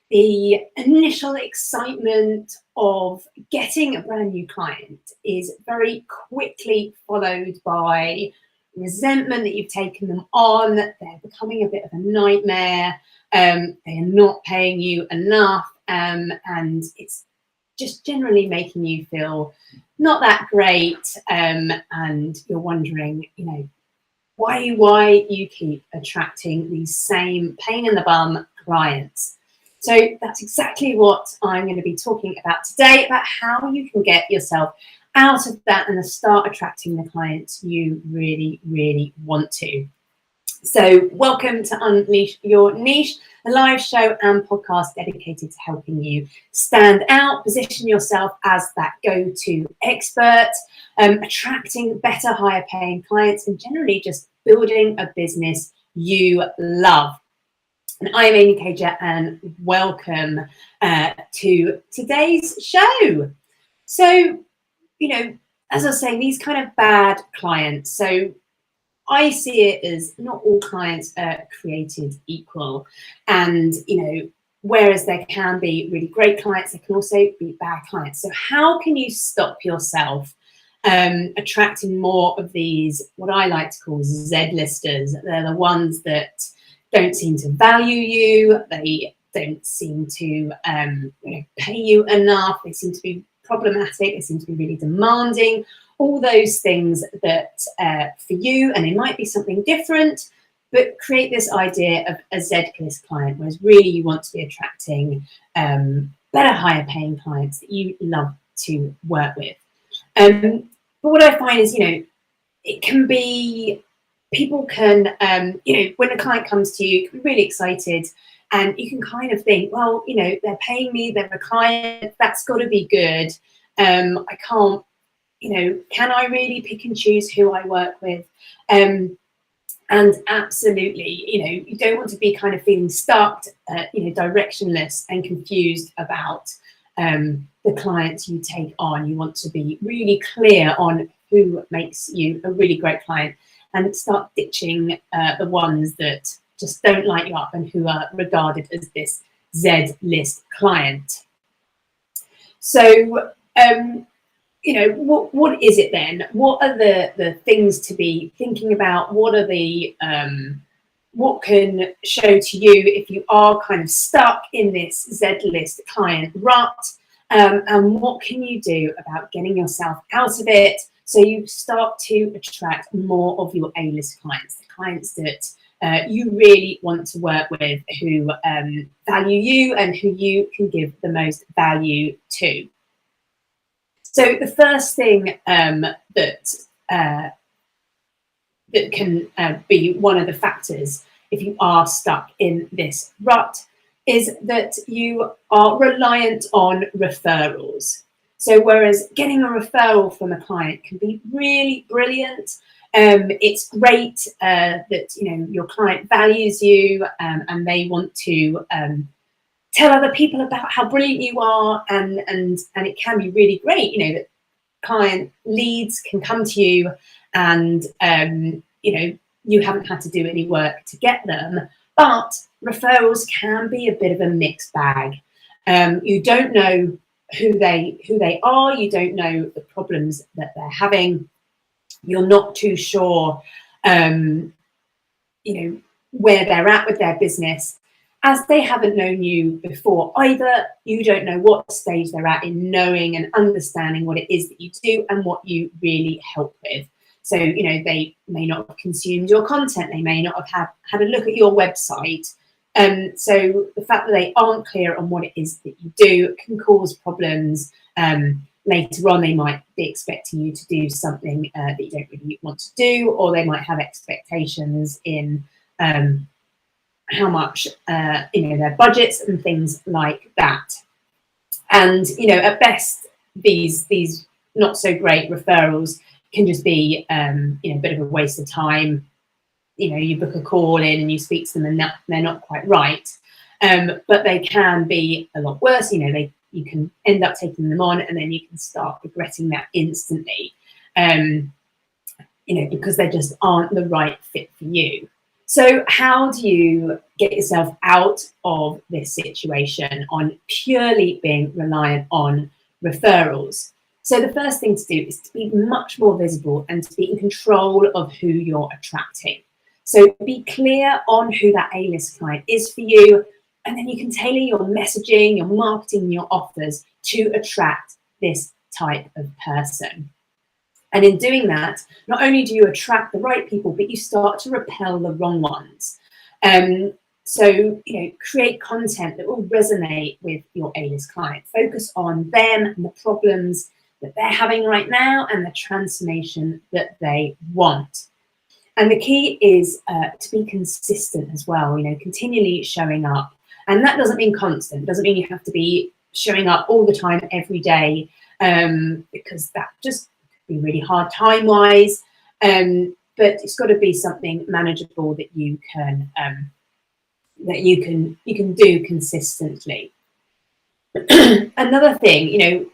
The initial excitement of getting a brand new client is very quickly followed by resentment that you've taken them on, they're becoming a bit of a nightmare, they're not paying you enough, and it's just generally making you feel not that great, and you're wondering, why you keep attracting these same pain in the bum clients. So that's exactly what I'm going to be talking about today, about how you can get yourself out of that and start attracting the clients you really, really want to. So welcome to Unleash Your Niche, a live show and podcast dedicated to helping you stand out, position yourself as that go-to expert, attracting better, higher paying clients, and generally just building a business you love. And I'm Amy Cager, and welcome to today's show. So, as I was saying, these kind of bad clients. So I see it as not all clients are created equal. And, whereas there can be really great clients, there can also be bad clients. So how can you stop yourself attracting more of these, what I like to call Z-listers? They're the ones that don't seem to value you, they don't seem to pay you enough, they seem to be problematic, they seem to be really demanding, all those things that for you, and it might be something different, but create this idea of a Z-list client, whereas really you want to be attracting better, higher paying clients that you love to work with. But what I find is, it can be, people can, when a client comes to you, you can be really excited, and you can kind of think, well, they're paying me, they're a client, that's got to be good. I can't, can I really pick and choose who I work with? And absolutely, you don't want to be kind of feeling stuck, directionless and confused about the clients you take on. You want to be really clear on who makes you a really great client, and start ditching the ones that just don't light you up and who are regarded as this Z-list client. So, what is it then? What are the things to be thinking about? What are the, what can show to you if you are kind of stuck in this Z-list client rut? And what can you do about getting yourself out of it, so you start to attract more of your A-list clients, the clients that you really want to work with, who value you and who you can give the most value to. So the first thing that can be one of the factors if you are stuck in this rut is that you are reliant on referrals. So whereas getting a referral from a client can be really brilliant, it's great that your client values you, and they want to tell other people about how brilliant you are, and it can be really great, that client leads can come to you, and you haven't had to do any work to get them. But referrals can be a bit of a mixed bag. You don't know who they are, you don't know the problems that they're having, you're not too sure where they're at with their business, as they haven't known you before either. You don't know what stage they're at in knowing and understanding what it is that you do and what you really help with. So they may not have consumed your content, they may not have had a look at your website. So the fact that they aren't clear on what it is that you do can cause problems. Later on, they might be expecting you to do something that you don't really want to do, or they might have expectations in how much, their budgets and things like that. And, at best, these not so great referrals can just be, a bit of a waste of time. You book a call in and you speak to them and they're not quite right. But they can be a lot worse. You can end up taking them on, and then you can start regretting that instantly, because they just aren't the right fit for you. So how do you get yourself out of this situation on purely being reliant on referrals? So the first thing to do is to be much more visible and to be in control of who you're attracting. So be clear on who that A-list client is for you, and then you can tailor your messaging, your marketing, your offers to attract this type of person. And in doing that, not only do you attract the right people, but you start to repel the wrong ones. So, create content that will resonate with your A-list client. Focus on them and the problems that they're having right now and the transformation that they want. And the key is to be consistent as well, continually showing up. And that doesn't mean constant. It doesn't mean you have to be showing up all the time, every day, because that just be really hard time-wise. But it's got to be something manageable that you can do consistently. Another thing,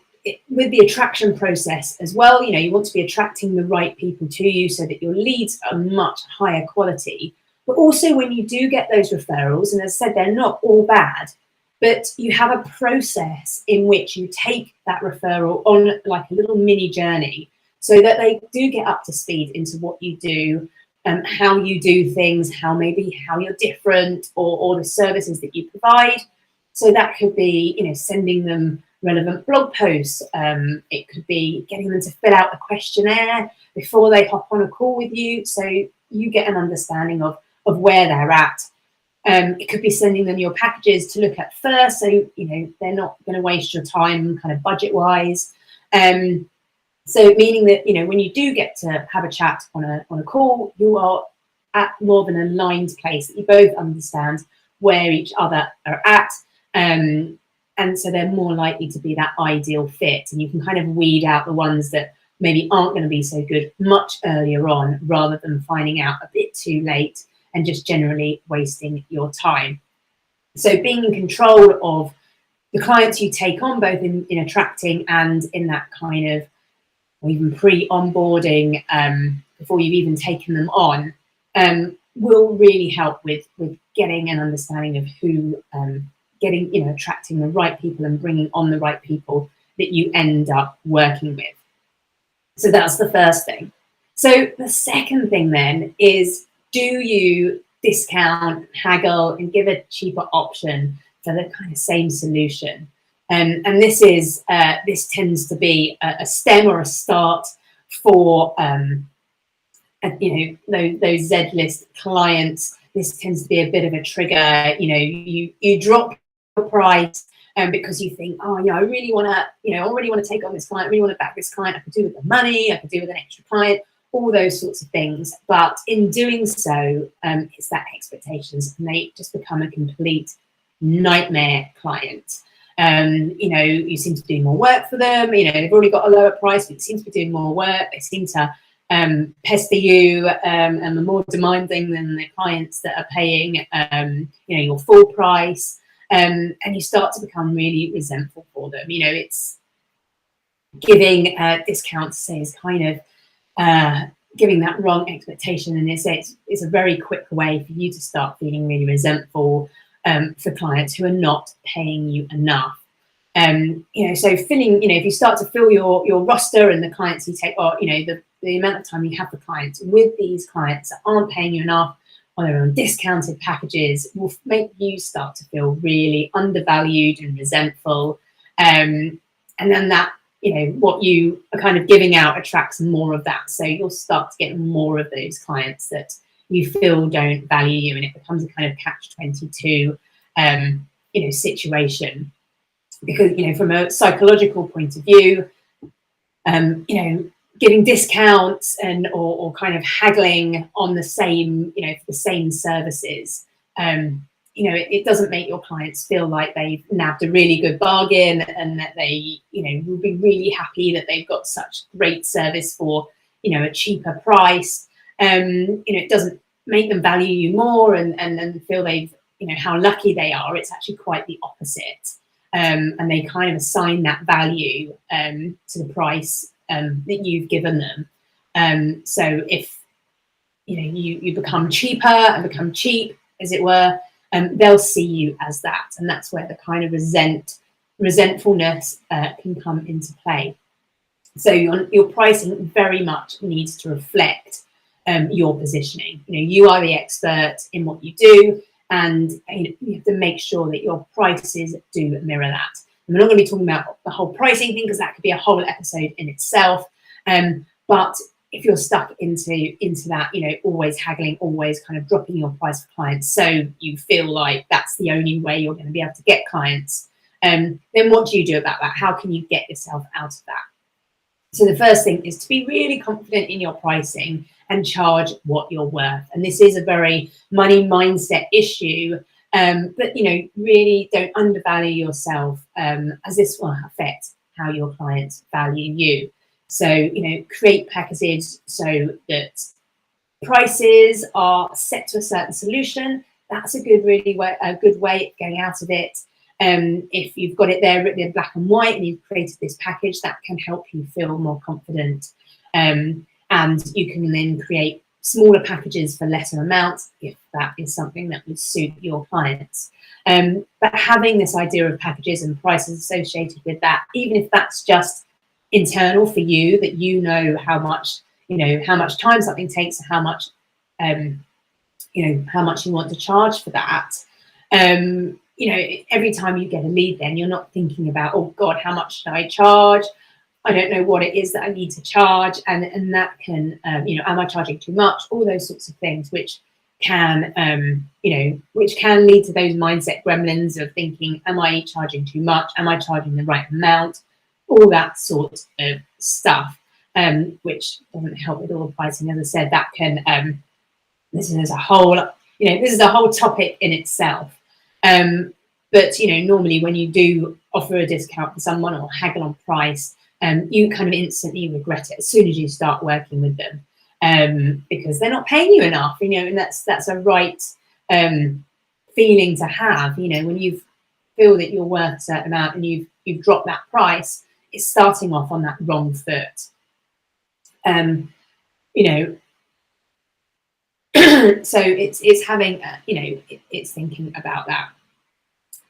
with the attraction process as well, you want to be attracting the right people to you so that your leads are much higher quality. But also when you do get those referrals, and as I said, they're not all bad, but you have a process in which you take that referral on like a little mini journey so that they do get up to speed into what you do, how you do things, how you're different, or the services that you provide. So that could be, sending them relevant blog posts. It could be getting them to fill out a questionnaire before they hop on a call with you, so you get an understanding of where they're at. It could be sending them your packages to look at first, so they're not going to waste your time, kind of budget-wise. So meaning that when you do get to have a chat on a call, you are at more of an aligned place, that you both understand where each other are at. And so they're more likely to be that ideal fit, and you can kind of weed out the ones that maybe aren't going to be so good much earlier on, rather than finding out a bit too late and just generally wasting your time. So being in control of the clients you take on, both in attracting and in that kind of, or even pre-onboarding, before you've even taken them on, will really help with getting an understanding of who, attracting the right people and bringing on the right people that you end up working with. So that's the first thing. So the second thing then is, do you discount, haggle, and give a cheaper option for the kind of same solution? And this tends to be a stem or a start for those Z-list clients. This tends to be a bit of a trigger. You drop your price because you think, I really want to take on this client, I really want to back this client. I could do with the money, I could do with an extra client, all those sorts of things. But in doing so, it's that expectations, and they just become a complete nightmare client. You seem to do more work for them. They've already got a lower price, but it seems to be doing more work. They seem to pester you and are more demanding than the clients that are paying your full price, and you start to become really resentful for them. It's giving discounts, say, is kind of giving that wrong expectation, and it's a very quick way for you to start feeling really resentful for clients who are not paying you enough. So filling, if you start to fill your roster and the clients you take, or the amount of time you have for clients with these clients that aren't paying you enough, or they're on discounted packages, will make you start to feel really undervalued and resentful. And then that, what you are kind of giving out attracts more of that. So you'll start to get more of those clients that you feel don't value you, and it becomes a kind of catch-22 situation. Because from a psychological point of view, giving discounts or kind of haggling on the same, for the same services, it doesn't make your clients feel like they've nabbed a really good bargain, and that they, will be really happy that they've got such great service for, a cheaper price. It doesn't make them value you more and feel they've, how lucky they are. It's actually quite the opposite. And they kind of assign that value to the price that you've given them. So if you become cheaper and become cheap, as it were, they'll see you as that. And that's where the kind of resentfulness can come into play. So your pricing very much needs to reflect your positioning. You are the expert in what you do, and you have to make sure that your prices do mirror that. And we're not going to be talking about the whole pricing thing, because that could be a whole episode in itself. But if you're stuck into that, always haggling, always kind of dropping your price for clients, so you feel like that's the only way you're going to be able to get clients, then what do you do about that? How can you get yourself out of that? So the first thing is to be really confident in your pricing and charge what you're worth. And this is a very money mindset issue, but really don't undervalue yourself, as this will affect how your clients value you. So create packages so that prices are set to a certain solution. That's a good way of getting out of it. If you've got it there written in black and white and you've created this package, that can help you feel more confident. And you can then create smaller packages for lesser amounts if that is something that would suit your clients. But having this idea of packages and prices associated with that, even if that's just internal for you, that how much time something takes, how much how much you want to charge for that. Every time you get a lead, then you're not thinking about, oh God, how much should I charge? I don't know what it is that I need to charge. And that can, am I charging too much? All those sorts of things, which can lead to those mindset gremlins of thinking, am I charging too much? Am I charging the right amount? All that sort of stuff, which doesn't help with all the pricing. As I said, that can, this is a whole topic in itself. But normally when you do offer a discount for someone or haggle on price, you kind of instantly regret it as soon as you start working with them, because they're not paying you enough, and that's a right feeling to have. When you feel that you're worth a certain amount and you've dropped that price, it's starting off on that wrong foot. So it's having it's thinking about that.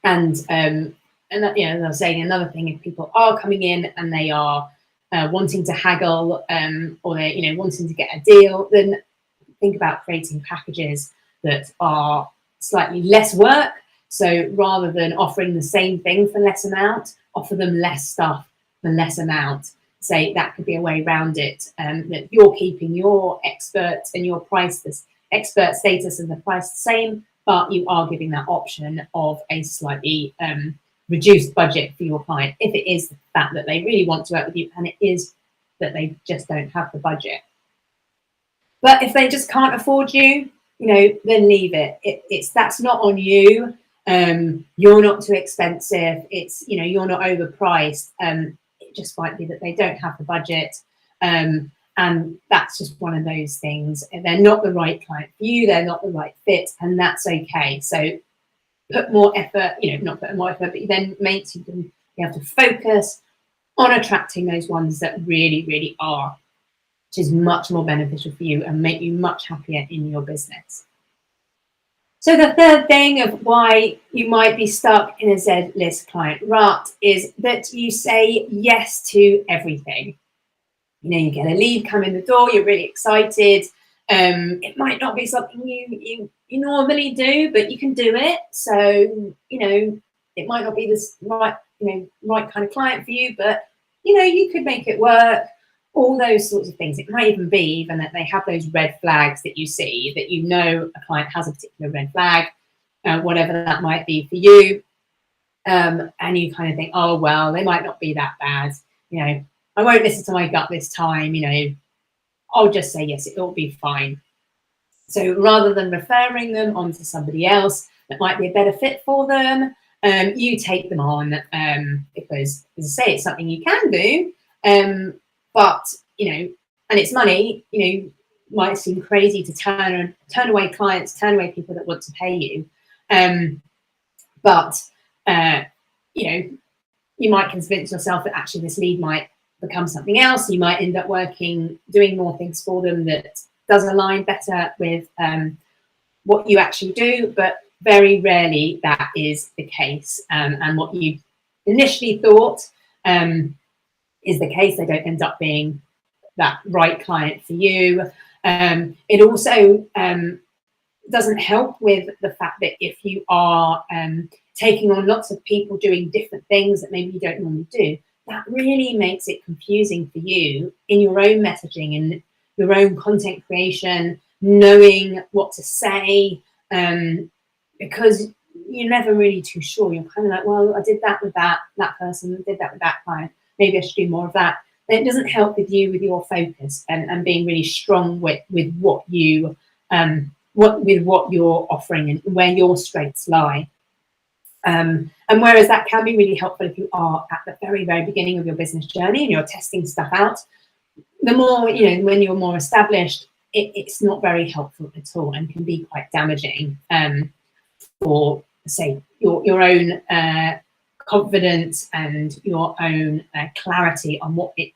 And that, as I was saying, another thing, if people are coming in and they are wanting to haggle, or they're wanting to get a deal, then think about creating packages that are slightly less work. So rather than offering the same thing for less amount, offer them less stuff for less amount. Say that could be a way around it, that you're keeping your expert and your expert status and the price the same, but you are giving that option of a slightly reduced budget for your client, if it is the fact that they really want to work with you and it is that they just don't have the budget. But if they just can't afford you, then leave it. That's not on you. You're not too expensive. It's, you're not overpriced. It just might be that they don't have the budget. And that's just one of those things. They're not the right client for you. They're not the right fit, and that's okay. So put more effort, not put more effort, but then makes you can be able to focus on attracting those ones that really, really are, which is much more beneficial for you and make you much happier in your business. So the third thing of why you might be stuck in a Z-list client rut is that you say yes to everything. You get a lead come in the door, you're really excited. It might not be something you normally do, but you can do it. So, it might not be this right kind of client for you, but, you could make it work. All those sorts of things. It might even be that they have those red flags that you see, that a client has a particular red flag, whatever that might be for you. And you kind of think, oh, well, they might not be that bad. I won't listen to my gut this time, I'll just say yes, it'll be fine. So rather than referring them on to somebody else that might be a better fit for them, you take them on, because, as I say, it's something you can do. But, and it's money, might seem crazy to turn away clients, turn away people that want to pay you. But, you might convince yourself that actually this lead might become something else. You might end up doing more things for them that does align better with what you actually do, but very rarely that is the case. And what you initially thought is the case. They don't end up being that right client for you. It also doesn't help with the fact that if you are taking on lots of people doing different things that maybe you don't normally do, that really makes it confusing for you in your own messaging and your own content creation, knowing what to say, because you're never really too sure. You're kind of like, well, I did that with that person, did that with that client, maybe I should do more of that. And it doesn't help with you, with your focus and being really strong with what you with what you're offering and where your strengths lie. And whereas that can be really helpful if you are at the very, very beginning of your business journey and you're testing stuff out, the more, when you're more established, it's not very helpful at all and can be quite damaging for, say, your own confidence and your own clarity on what it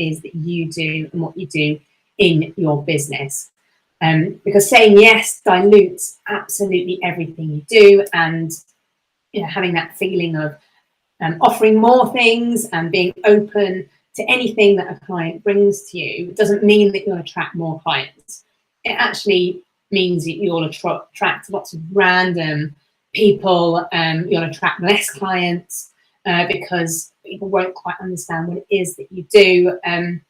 is that you do and what you do in your business. Because saying yes dilutes absolutely everything you do, and having that feeling of offering more things and being open to anything that a client brings to you doesn't mean that you'll attract more clients. It actually means that you'll attract lots of random people. You'll attract less clients because people won't quite understand what it is that you do. And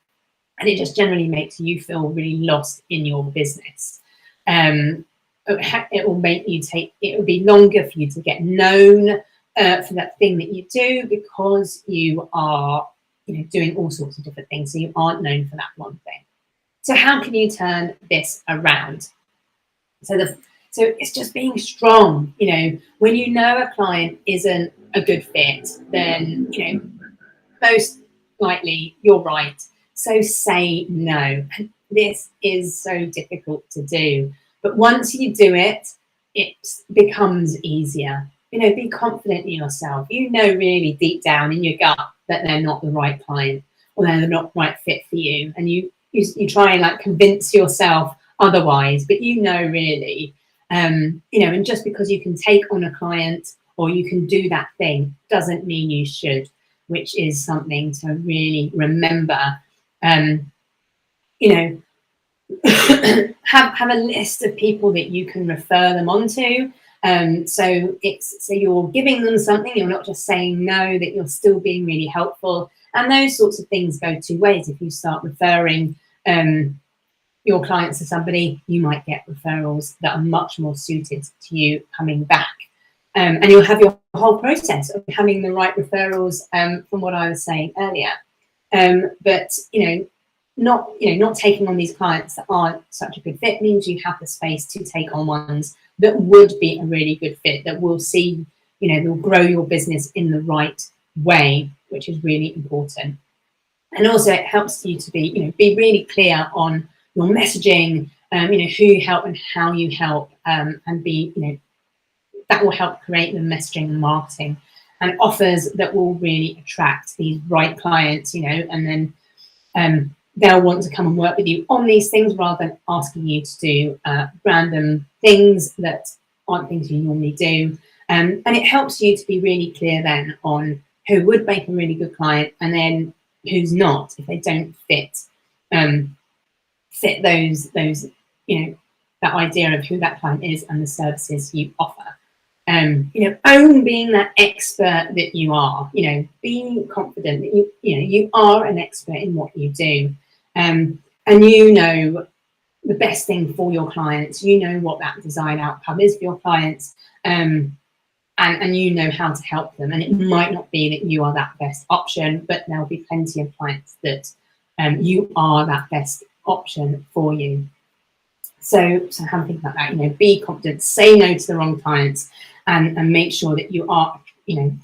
it just generally makes you feel really lost in your business. It will make you it will be longer for you to get known for that thing that you do, because you are doing all sorts of different things, so you aren't known for that one thing. So how can you turn this around? So it's just being strong. When you know a client isn't a good fit, then most likely you're right. So say no. This is so difficult to do, but once you do it, it becomes easier. Be confident in yourself. Really deep down in your gut that they're not the right client or they're not the right fit for you, and you try and convince yourself otherwise, but really, and just because you can take on a client or you can do that thing doesn't mean you should, which is something to really remember. Have a list of people that you can refer them on to. So you're giving them something, you're not just saying no, that you're still being really helpful. And those sorts of things go two ways. If you start referring your clients to somebody, you might get referrals that are much more suited to you coming back. And you'll have your whole process of having the right referrals, from what I was saying earlier. But not taking on these clients that aren't such a good fit means you have the space to take on ones that would be a really good fit, that will see, will grow your business in the right way, which is really important. And also it helps you to be really clear on your messaging, who you help and how you help, and be, that will help create the messaging and marketing and offers that will really attract these right clients, and then they'll want to come and work with you on these things rather than asking you to do random things that aren't things you normally do. And it helps you to be really clear then on who would make a really good client and then who's not, if they don't fit those that idea of who that client is and the services you offer. Own being that expert that you are. Being confident that you are an expert in what you do, and the best thing for your clients. What that design outcome is for your clients, and you know how to help them. And it might not be that you are that best option, but there'll be plenty of clients that you are that best option for you. So have a think about that. Be confident, say no to the wrong clients, and make sure that you are,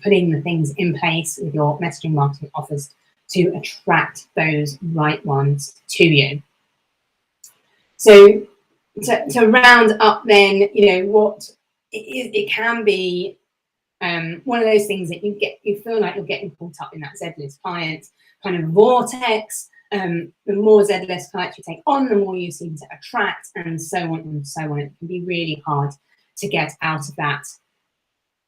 putting the things in place with your messaging marketing offers to attract those right ones to you. So to round up, then, what it can be one of those things that you feel like you're getting caught up in that Z-list client kind of vortex. the more Z-list clients you take on, the more you seem to attract, and so on and so on. It can be really hard to get out of that.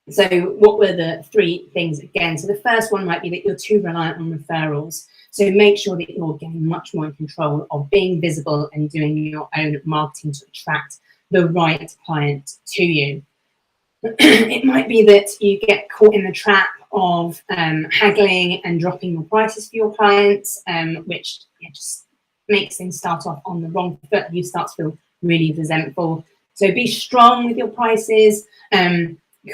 So what were the 3 things again? So the first one might be that you're too reliant on referrals. So make sure that you're getting much more in control of being visible and doing your own marketing to attract the right client to you. It might be that you get caught in the trap of haggling and dropping your prices for your clients, which just makes things start off on the wrong foot. You start to feel really resentful. So be strong with your prices.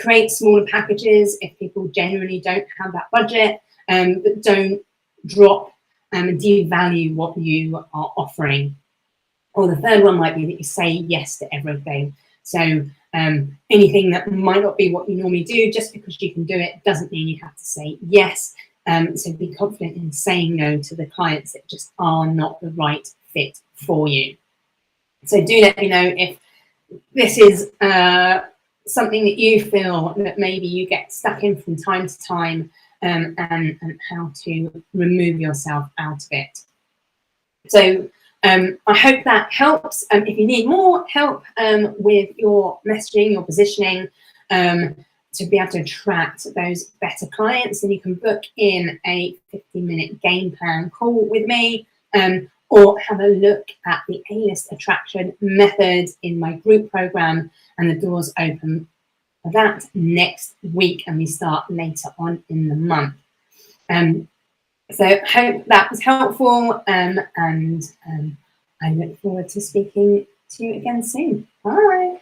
Create smaller packages if people genuinely don't have that budget, but don't drop and devalue what you are offering. Or the third one might be that you say yes to everything. So anything that might not be what you normally do, just because you can do it doesn't mean you have to say yes. So be confident in saying no to the clients that just are not the right fit for you. So do let me know if this is something that you feel that maybe you get stuck in from time to time, and how to remove yourself out of it. So I hope that helps. If you need more help with your messaging, your positioning, to be able to attract those better clients, then you can book in a 15-minute game plan call with me, or have a look at the A-list attraction method in my group program, and the doors open for that next week, and we start later on in the month. So hope that was helpful, and I look forward to speaking to you again soon. Bye.